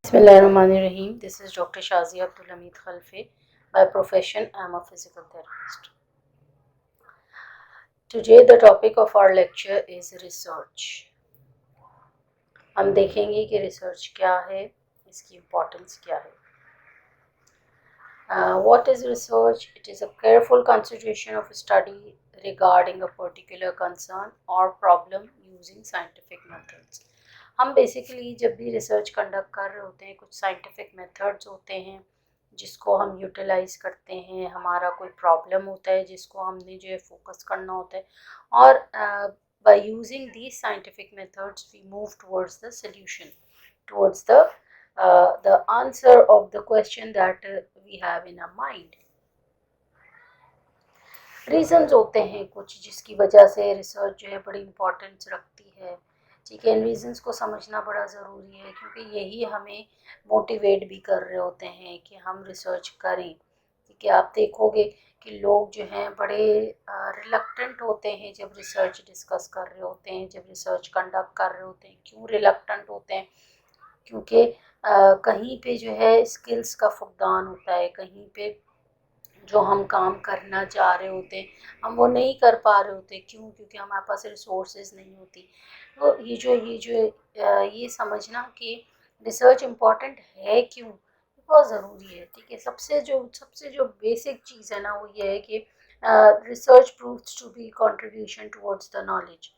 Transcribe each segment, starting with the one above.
Bismillahirrahmanirrahim. This is Dr. Shazia Abdul Hamid Khalfe. By profession, I am a physical therapist. Today, the topic of our lecture is research. हम देखेंगे कि research क्या है, इसकी importance क्या है. What is research? It is a careful consideration of study regarding a particular concern or problem using scientific methods. हम basically जब भी रिसर्च कंडक्ट कर रहे होते हैं, कुछ साइंटिफिक मेथड्स होते हैं जिसको हम यूटिलाइज करते हैं. हमारा कोई प्रॉब्लम होता है जिसको हमने जो है फोकस करना होता है, और by using these scientific methods we move towards the solution, towards the answer of the question that we have in our mind. Reasons होते हैं कुछ जिसकी वजह से रिसर्च जो है बड़ी इम्पोर्टेंस रखती है. ठीक है, इन रीजंस को समझना बड़ा ज़रूरी है क्योंकि यही हमें मोटिवेट भी कर रहे होते हैं कि हम रिसर्च करें. ठीक है, आप देखोगे कि लोग जो हैं बड़े रिलक्टेंट होते हैं जब रिसर्च डिस्कस कर रहे होते हैं, जब रिसर्च कंडक्ट कर रहे होते हैं. क्यों रिलक्टेंट होते हैं? क्योंकि कहीं पे जो है स्किल्स का फुकदान होता है, कहीं पे जो हम काम करना चाह रहे होते हैं हम वो नहीं कर पा रहे होते. क्यों? क्योंकि हमारे पास रिसोर्सेज नहीं होती. तो ये समझना कि रिसर्च इम्पॉर्टेंट है क्यों, बहुत ज़रूरी है. ठीक है, सबसे जो बेसिक चीज़ है ना वो ये है कि research proves to be contribution towards the knowledge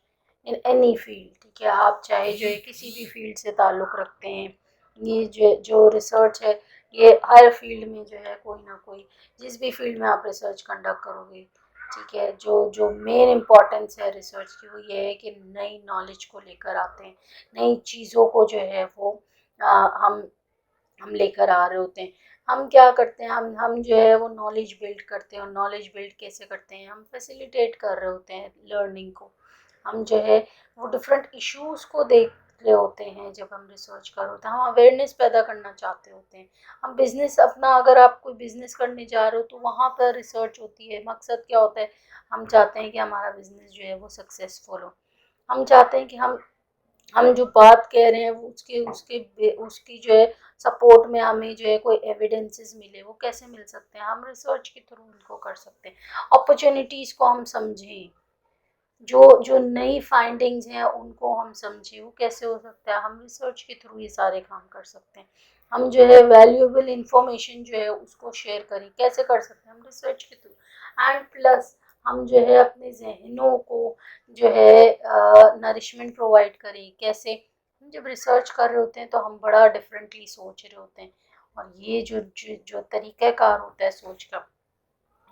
in any field. ठीक है, आप चाहे जो है किसी भी फील्ड से ताल्लुक़ रखते हैं, ये जो रिसर्च है ये हर फील्ड में जो है कोई ना कोई, जिस भी फील्ड में आप रिसर्च कंडक्ट करोगे. ठीक है, जो मेन इम्पोर्टेंस है रिसर्च की वो ये है कि नई नॉलेज को लेकर आते हैं, नई चीज़ों को जो है वो हम लेकर आ रहे होते हैं. हम क्या करते हैं, हम जो है वो नॉलेज बिल्ड करते हैं. और नॉलेज बिल्ड कैसे करते हैं? हम फैसिलिटेट कर रहे होते हैं लर्निंग को. हम जो है वो डिफरेंट इश्यूज़ को देख रहे होते हैं. जब हम रिसर्च कर होते हैं हम अवेयरनेस पैदा करना चाहते होते हैं. हम बिज़नेस अपना, अगर आप कोई बिज़नेस करने जा रहे हो तो वहाँ पर रिसर्च होती है. मकसद क्या होता है? हम चाहते हैं कि हमारा बिज़नेस जो है वो सक्सेसफुल हो. हम चाहते हैं कि हम जो बात कह रहे हैं वो उसकी जो है सपोर्ट में हमें जो है कोई एविडेंसेस मिले. वो कैसे मिल सकते हैं? हम रिसर्च के थ्रू उनको कर सकते हैं. अपॉर्चुनिटीज़ को हम समझें, जो नई फाइंडिंग्स हैं उनको हम समझें. वो कैसे हो सकता है? हम रिसर्च के थ्रू ये सारे काम कर सकते हैं. हम जो है वैल्यूएबल इंफॉर्मेशन जो है उसको शेयर करें. कैसे कर सकते हैं? हम रिसर्च के थ्रू. एंड प्लस हम जो है अपने जहनों को जो है नरिशमेंट प्रोवाइड करें. कैसे? हम जब रिसर्च कर रहे होते हैं तो हम बड़ा डिफरेंटली सोच रहे होते हैं. और ये जो तरीक़ाकार होता है सोच का,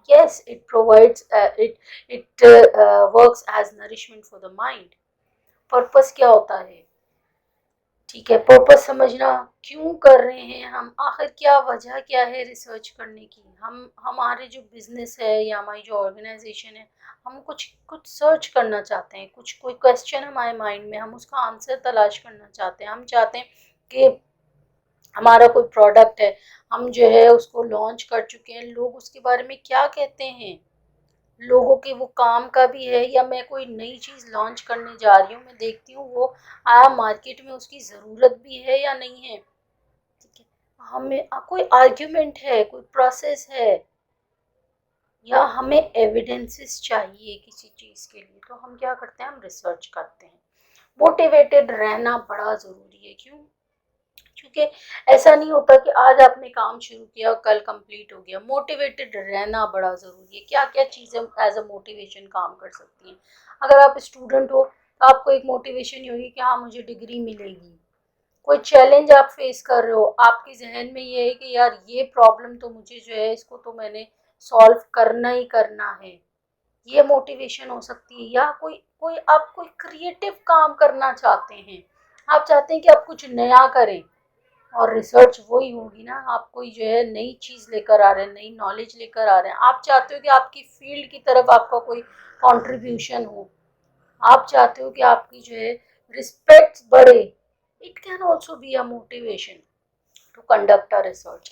yes, it provides it works as nourishment for the mind. Purpose क्या होता है? ठीक है, पर्पस समझना. क्यों कर रहे हैं हम, आखिर क्या वजह क्या है रिसर्च करने की? हम हमारे जो बिजनेस है या हमारी जो ऑर्गेनाइजेशन है, हम कुछ सर्च करना चाहते हैं, कोई क्वेश्चन हमारे माइंड में, हम उसका आंसर तलाश करना चाहते हैं. हम चाहते हैं कि हमारा कोई प्रोडक्ट है, हम जो है उसको लॉन्च कर चुके हैं, लोग उसके बारे में क्या कहते हैं, लोगों के वो काम का भी है, या मैं कोई नई चीज़ लॉन्च करने जा रही हूँ, मैं देखती हूँ वो आया मार्केट में, उसकी ज़रूरत भी है या नहीं है. ठीक है, हमें कोई आर्ग्यूमेंट है, कोई प्रोसेस है, या हमें एविडेंसेस चाहिए किसी चीज़ के लिए, तो हम क्या करते हैं? हम रिसर्च करते हैं. मोटिवेटेड रहना बड़ा ज़रूरी है. क्यों? क्योंकि ऐसा नहीं होता कि आज आपने काम शुरू किया और कल कंप्लीट हो गया. मोटिवेटेड रहना बड़ा ज़रूरी है. क्या क्या चीज़ें एज अ मोटिवेशन काम कर सकती हैं? अगर आप स्टूडेंट हो तो आपको एक मोटिवेशन ये होगी कि हाँ मुझे डिग्री मिलेगी. कोई चैलेंज आप फेस कर रहे हो, आपके जहन में ये है कि यार ये प्रॉब्लम तो मुझे जो है इसको तो मैंने सॉल्व करना ही करना है. ये मोटिवेशन हो सकती है. या कोई क्रिएटिव काम करना चाहते हैं, आप चाहते हैं कि आप कुछ नया करें, और रिसर्च वही होगी ना. आप कोई जो है नई चीज़ लेकर आ रहे हैं, नई नॉलेज लेकर आ रहे हैं. आप चाहते हो कि आपकी फील्ड की तरफ आपका कोई कंट्रीब्यूशन हो. आप चाहते हो कि आपकी जो है रिस्पेक्ट बढ़े. It can also be a motivation to conduct a research.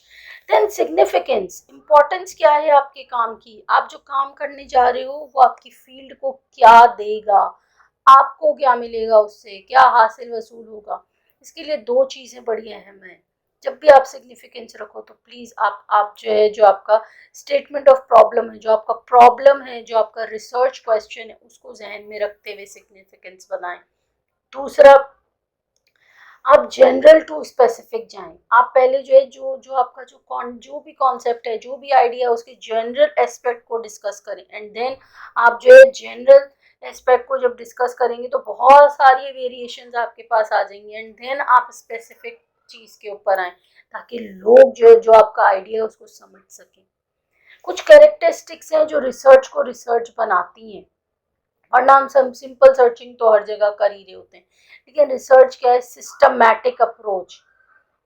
Then significance, importance क्या है आपके काम की? आप जो काम करने जा रहे हो वो आपकी फील्ड को क्या देगा, आपको क्या मिलेगा उससे, क्या हासिल वसूल होगा. इसके लिए दो चीज़ें बड़ी अहम हैं. जब भी आप सिग्निफिकेंस रखो तो प्लीज़ आप जो है, जो आपका स्टेटमेंट ऑफ प्रॉब्लम है, जो आपका प्रॉब्लम है, जो आपका रिसर्च क्वेश्चन है, उसको जहन में रखते हुए सिग्निफिकेंस बनाएं। दूसरा, आप जनरल टू स्पेसिफिक जाएं। आप पहले जो है, जो जो आपका जो भी कॉन्सेप्ट है, जो भी आइडिया है, उसके जनरल एस्पेक्ट को डिस्कस करें एंड देन आप जो है जनरल एस्पेक्ट को जब डिस्कस करेंगे तो बहुत सारी वेरिएशंस आपके पास आ जाएंगी एंड देन आप स्पेसिफिक चीज़ के ऊपर आए ताकि लोग जो है, जो आपका आइडिया है, उसको समझ सकें। कुछ कैरेक्टरिस्टिक्स हैं जो रिसर्च को रिसर्च बनाती हैं, वरना हम सिंपल सर्चिंग तो हर जगह कर ही रहे होते हैं। लेकिन रिसर्च क्या है? सिस्टमैटिक अप्रोच,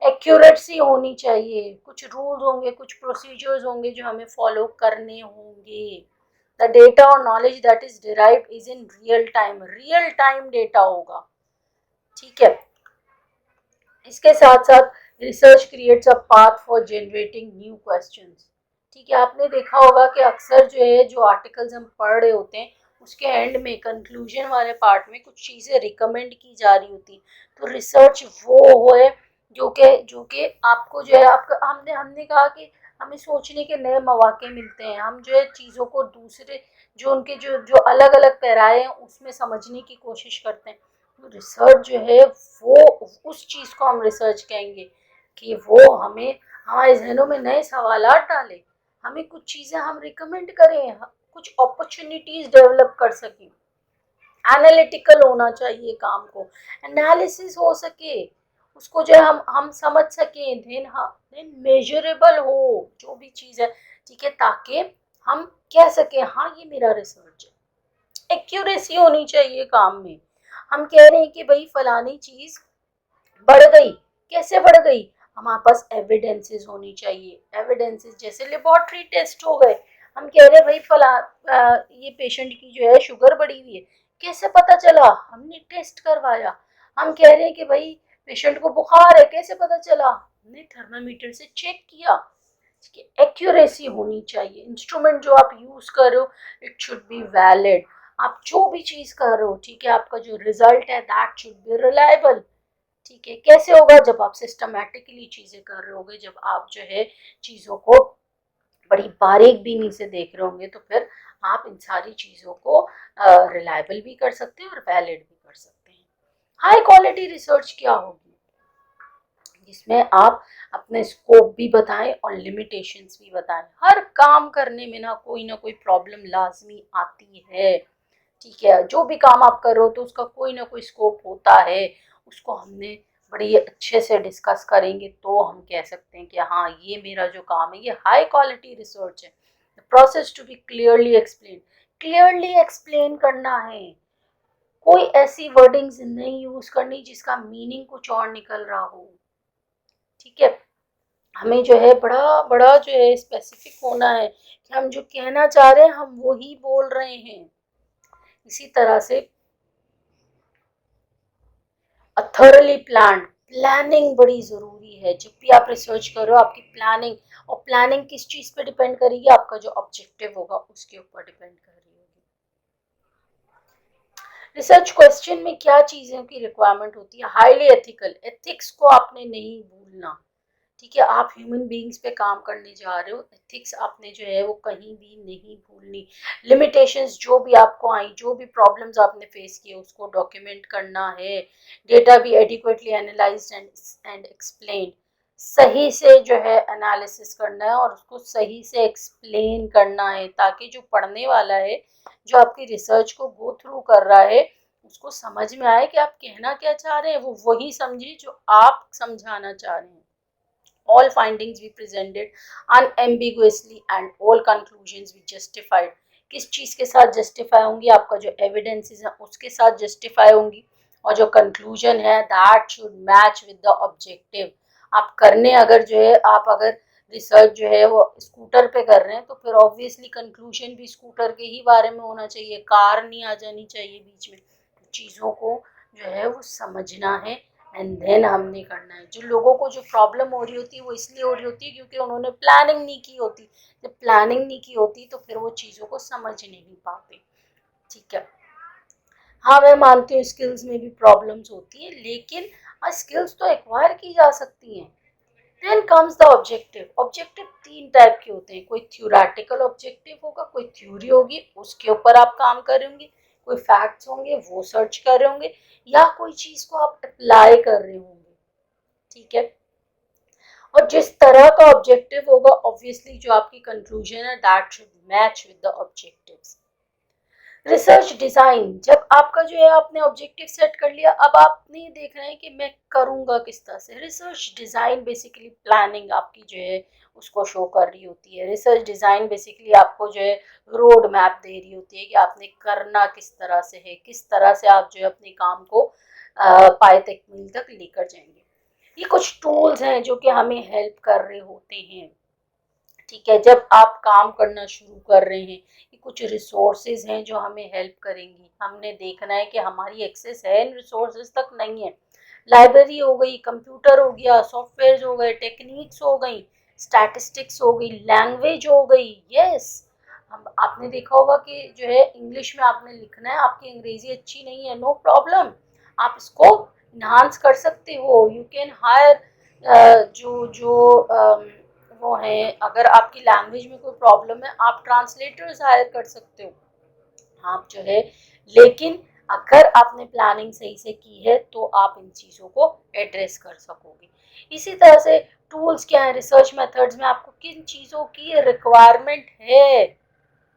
एक्यूरेसी होनी चाहिए, कुछ रूल्स होंगे, कुछ प्रोसीजर्स होंगे जो हमें फॉलो करने होंगे। द डेटा और knowledge that is derived is in real time data होगा, ठीक है। इसके साथ साथ research creates a path for generating new questions, ठीक है। आपने देखा होगा कि अक्सर जो है, जो आर्टिकल्स हम पढ़ रहे होते हैं उसके एंड में कंक्लूजन वाले पार्ट में कुछ चीज़ें रिकमेंड की जा रही होती, तो रिसर्च वो है जो कि आपको जो है, आपका हमने हमने कहा कि हमें सोचने के नए मौके मिलते हैं, हम जो है चीज़ों को दूसरे जो उनके जो जो अलग अलग पैराए हैं उसमें समझने की कोशिश करते हैं। तो रिसर्च जो है वो, उस चीज़ को हम रिसर्च कहेंगे कि वो हमें हमारे जहनों में नए सवालात डाले, हमें कुछ चीज़ें हम रिकमेंड करें, कुछ अपॉर्चुनिटीज़ डेवलप कर सकें। एनालिटिकल होना चाहिए काम को, एनालिसिस हो सके, उसको जो है हम समझ सकें, देन मेजरेबल हो जो भी चीज़ है, ठीक है, ताकि हम कह सकें हाँ ये मेरा रिसर्च है। एक्यूरेसी होनी चाहिए काम में। हम कह रहे हैं कि भाई फलानी चीज़ बढ़ गई, कैसे बढ़ गई? हमारे पास एविडेंसेस होनी चाहिए, एविडेंसेस जैसे लेबोरेटरी टेस्ट हो गए। हम कह रहे हैं भाई ये पेशेंट की जो है शुगर बढ़ी हुई है, कैसे पता चला? हमने टेस्ट करवाया। हम कह रहे हैं कि भाई पेशेंट को बुखार है, कैसे पता चला? हमने थर्मामीटर से चेक किया। एक्यूरेसी होनी चाहिए, इंस्ट्रूमेंट जो आप यूज कर रहे हो इट शुड बी वैलिड। आप जो भी चीज कर रहे हो, ठीक है, आपका जो रिजल्ट है दैट शुड बी रिलायबल, ठीक है। कैसे होगा? जब आप सिस्टमैटिकली चीजें कर रहे होगे, जब आप जो है चीजों को बड़ी बारीक बीनी से देख रहे होंगे, तो फिर आप इन सारी चीजों को रिलायबल भी कर सकते हैं और वैलिड भी कर सकते हैं। हाई क्वालिटी रिसर्च क्या होगी? जिसमें आप अपने स्कोप भी बताएं और लिमिटेशंस भी बताएं। हर काम करने में ना कोई प्रॉब्लम लाजमी आती है, ठीक है। जो भी काम आप कर रहे हो तो उसका कोई ना कोई स्कोप होता है, उसको हमने बड़ी अच्छे से डिस्कस करेंगे तो हम कह सकते हैं कि हाँ ये मेरा जो काम है ये हाई क्वालिटी रिसर्च है। Process to be clearly explain करना है, कोई ऐसी वर्डिंग्स नहीं यूज करनी जिसका मीनिंग कुछ और निकल रहा हो, ठीक है। हमें जो है बड़ा बड़ा जो है स्पेसिफिक होना है कि हम जो कहना चाह रहे हैं हम वो ही बोल रहे हैं। इसी तरह से थॉरली प्लानिंग बड़ी ज़रूरी है। जब भी आप रिसर्च करो आपकी प्लानिंग, और प्लानिंग किस चीज़ पे डिपेंड करेगी? आपका जो ऑब्जेक्टिव होगा उसके ऊपर डिपेंड कर रही होगी। रिसर्च क्वेश्चन में क्या चीज़ों की रिक्वायरमेंट होती है? हाईली एथिकल, एथिक्स को आपने नहीं भूलना, ठीक है। आप ह्यूमन बींग्स पे काम करने जा रहे हो, एथिक्स आपने जो है वो कहीं भी नहीं भूलनी। लिमिटेशंस जो भी आपको आई, जो भी प्रॉब्लम्स आपने फेस किए उसको डॉक्यूमेंट करना है। डेटा भी एडिक्वेटली एनालाइज्ड एंड एक्सप्लेन्ड, सही से जो है एनालिसिस करना है और उसको सही से एक्सप्लेन करना है ताकि जो पढ़ने वाला है, जो आपकी रिसर्च को गो थ्रू कर रहा है, उसको समझ में आए कि आप कहना क्या चाह रहे हैं, वो वही समझे जो आप समझाना चाह रहे हैं। All findings be presented unambiguously and all conclusions be justified। किस चीज़ के साथ जस्टिफाई होंगी? आपका जो एविडेंसेस है उसके साथ जस्टिफाई होंगी, और जो कंक्लूजन है that should match with the objective. आप करने अगर जो है, आप अगर रिसर्च जो है वो स्कूटर पे कर रहे हैं तो फिर ऑब्वियसली कंक्लूजन भी स्कूटर के ही बारे में होना चाहिए, कार नहीं आ जानी चाहिए बीच में। चीज़ों को जो है वो समझना है एंड देन हमने करना है। जो लोगों को जो प्रॉब्लम हो रही होती है वो इसलिए हो रही होती है क्योंकि उन्होंने प्लानिंग नहीं की होती। जब प्लानिंग नहीं की होती तो फिर वो चीज़ों को समझ नहीं पाते, ठीक है। हाँ मैं मानती हूँ स्किल्स में भी प्रॉब्लम्स होती है, लेकिन स्किल्स तो एक्वायर की जा सकती हैं। Then comes the objective. Objective 3 type के होते हैं, कोई थ्योरेटिकल ऑब्जेक्टिव होगा, कोई थ्योरी होगी उसके ऊपर आप काम कर रहे होंगे, कोई फैक्ट्स होंगे वो सर्च कर रहे होंगे, या कोई चीज को आप अप्लाई कर रहे होंगे, ठीक है। और जिस तरह का ऑब्जेक्टिव होगा ऑब्वियसली जो आपकी कंक्लूजन है that should match with the objectives. Research design, जब आपका जो है आपने ऑब्जेक्टिव सेट कर लिया, अब आपने ये देखना है कि मैं करूंगा किस तरह से। रिसर्च डिजाइन बेसिकली प्लानिंग आपकी जो है उसको शो कर रही होती है। रिसर्च डिजाइन बेसिकली आपको जो है रोड मैप दे रही होती है कि आपने करना किस तरह से है, किस तरह से आप जो है अपने काम को पाए तकमील तक लेकर जाएंगे। ये कुछ टूल्स हैं जो कि हमें हेल्प कर रहे होते हैं, ठीक है, जब आप काम करना शुरू कर रहे हैं। ये कुछ रिसोर्सेज हैं जो हमें हेल्प करेंगी। हमने देखना है कि हमारी एक्सेस है इन रिसोर्सेज तक नहीं है। लाइब्रेरी हो गई, कंप्यूटर हो गया, सॉफ्टवेयर हो गए, टेक्निक्स हो गई, स्टैटिस्टिक्स हो गई, लैंग्वेज हो गई। यस, अब आपने देखा होगा कि जो है इंग्लिश में आपने लिखना है, आपकी अंग्रेजी अच्छी नहीं है, नो प्रॉब्लम, आप इसको इन्हांस कर सकते हो। यू कैन हायर जो जो वो है, अगर आपकी लैंग्वेज में कोई प्रॉब्लम है आप ट्रांसलेटर्स हायर कर सकते हो, आप जो है। लेकिन अगर आपने प्लानिंग सही से की है तो आप इन चीज़ों को एड्रेस कर सकोगे। इसी तरह से टूल्स क्या है, रिसर्च मेथड्स में आपको किन चीज़ों की रिक्वायरमेंट है,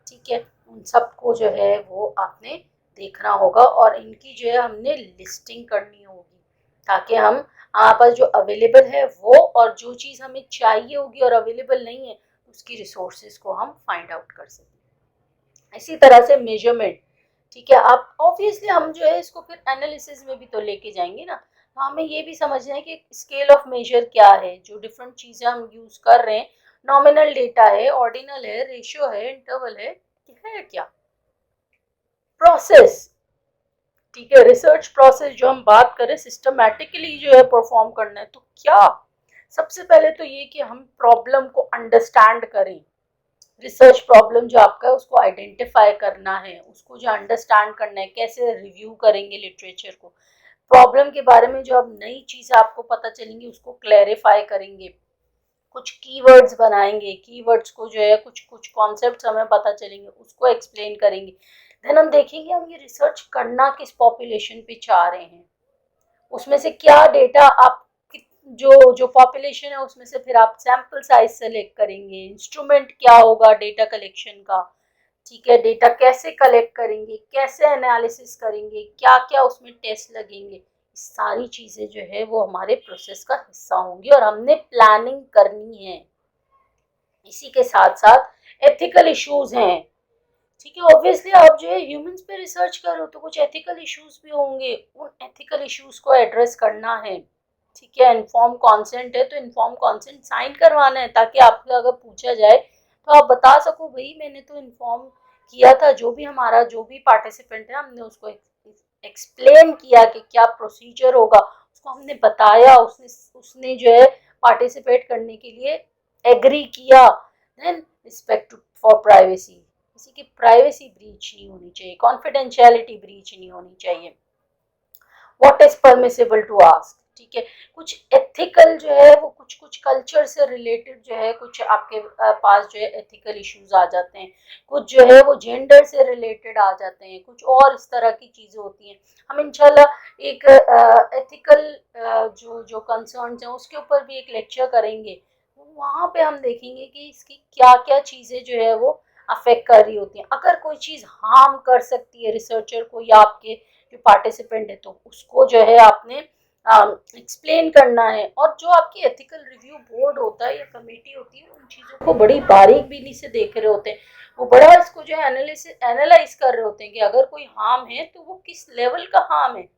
ठीक है, उन सबको जो है वो आपने देखना होगा और इनकी जो है हमने लिस्टिंग करनी होगी, ताकि हम हमारे पास जो अवेलेबल है वो, और जो चीज़ हमें चाहिए होगी और अवेलेबल नहीं है उसकी रिसोर्सेज को हम फाइंड आउट कर सकें। इसी तरह से मेजरमेंट, ठीक है, आप ऑब्वियसली हम जो है इसको फिर एनालिसिस में भी तो लेके जाएंगे ना, तो हमें ये भी समझना है कि स्केल ऑफ मेजर क्या है, जो डिफरेंट चीज़ें हम यूज़ कर रहे हैं। नॉमिनल डेटा है, ऑर्डिनल है, रेशियो है, इंटरवल है क्या। प्रोसेस, ठीक है, रिसर्च प्रोसेस जो हम बात करें सिस्टमैटिकली जो है परफॉर्म करना है, तो क्या सबसे पहले तो ये कि हम प्रॉब्लम को अंडरस्टैंड करें। रिसर्च प्रॉब्लम जो आपका है उसको आइडेंटिफाई करना है, उसको जो अंडरस्टैंड करना है, कैसे रिव्यू करेंगे लिटरेचर को, प्रॉब्लम के बारे में जो अब नई चीज़ आपको पता चलेंगी उसको क्लैरिफाई करेंगे, कुछ कीवर्ड्स बनाएंगे, कीवर्ड्स को जो है कुछ कुछ कॉन्सेप्ट्स हमें पता चलेंगे उसको एक्सप्लेन करेंगे। देन हम देखेंगे हम ये रिसर्च करना किस पॉपुलेशन पे चाह रहे हैं, उसमें से क्या डेटा आप जो जो पॉपुलेशन है उसमें से फिर आप सैंपल साइज सेलेक्ट करेंगे, इंस्ट्रूमेंट क्या होगा डेटा कलेक्शन का, ठीक है, डेटा कैसे कलेक्ट करेंगे, कैसे एनालिसिस करेंगे, क्या क्या उसमें टेस्ट लगेंगे, सारी चीज़ें जो है वो हमारे प्रोसेस का हिस्सा होंगी और हमने प्लानिंग करनी है। इसी के साथ साथ एथिकल इश्यूज हैं, ठीक है, ऑब्वियसली आप जो है ह्यूमंस पे रिसर्च कर रहे हो तो कुछ एथिकल इश्यूज भी होंगे, उन एथिकल इश्यूज को एड्रेस करना है, ठीक है। इन्फॉर्म कॉन्सेंट है तो इन्फॉर्म कॉन्सेंट साइन करवाना है, ताकि आपको अगर पूछा जाए तो आप बता सको भाई मैंने तो इन्फॉर्म किया था, जो भी हमारा जो भी पार्टिसिपेंट है हमने उसको एक्सप्लेन किया कि क्या प्रोसीजर होगा, उसको हमने बताया, उसने उसने जो है पार्टिसिपेट करने के लिए एग्री किया। देन रिस्पेक्ट फॉर प्राइवेसी, किसी की प्राइवेसी ब्रीच नहीं होनी चाहिए, कॉन्फिडेंशियलिटी ब्रीच नहीं होनी चाहिए। What is permissible to ask, ठीक है, कुछ एथिकल जो है वो कुछ कुछ कल्चर से रिलेटेड जो है कुछ आपके पास जो है एथिकल इश्यूज आ जाते हैं, कुछ जो है वो जेंडर से रिलेटेड आ जाते हैं, कुछ और इस तरह की चीज़ें होती हैं। हम इंशाल्लाह एक एथिकल जो जो कंसर्न्स हैं उसके ऊपर भी एक लेक्चर करेंगे, वहाँ पे हम देखेंगे कि इसकी क्या क्या चीज़ें जो है वो अफेक्ट कर रही होती हैं। अगर कोई चीज़ हार्म कर सकती है रिसर्चर को या आपके जो पार्टिसिपेंट है तो उसको जो है आपने एक्सप्लेन करना है। और जो आपकी एथिकल रिव्यू बोर्ड होता है या कमेटी होती है उन चीज़ों को बड़ी बारीक बीनी से देख रहे होते हैं, वो बड़ा इसको जो है एनालाइज कर रहे होते हैं कि अगर कोई हार्म है तो वो किस लेवल का हार्म है,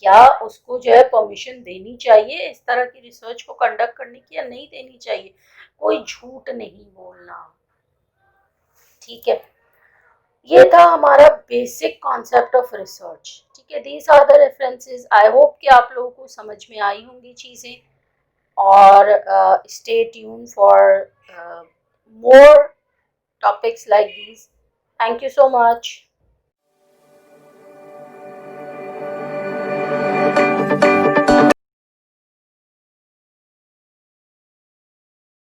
क्या उसको जो है परमिशन देनी चाहिए इस तरह की रिसर्च को कंडक्ट करने की या नहीं देनी चाहिए, कोई झूठ नहीं बोलना, ठीक है। ये था हमारा बेसिक कॉन्सेप्ट ऑफ रिसर्च, ठीक है। These are the references, I hope कि आप लोगों को समझ में आई होंगी चीज़ें, और stay tune for more topics like these. Thank you so much.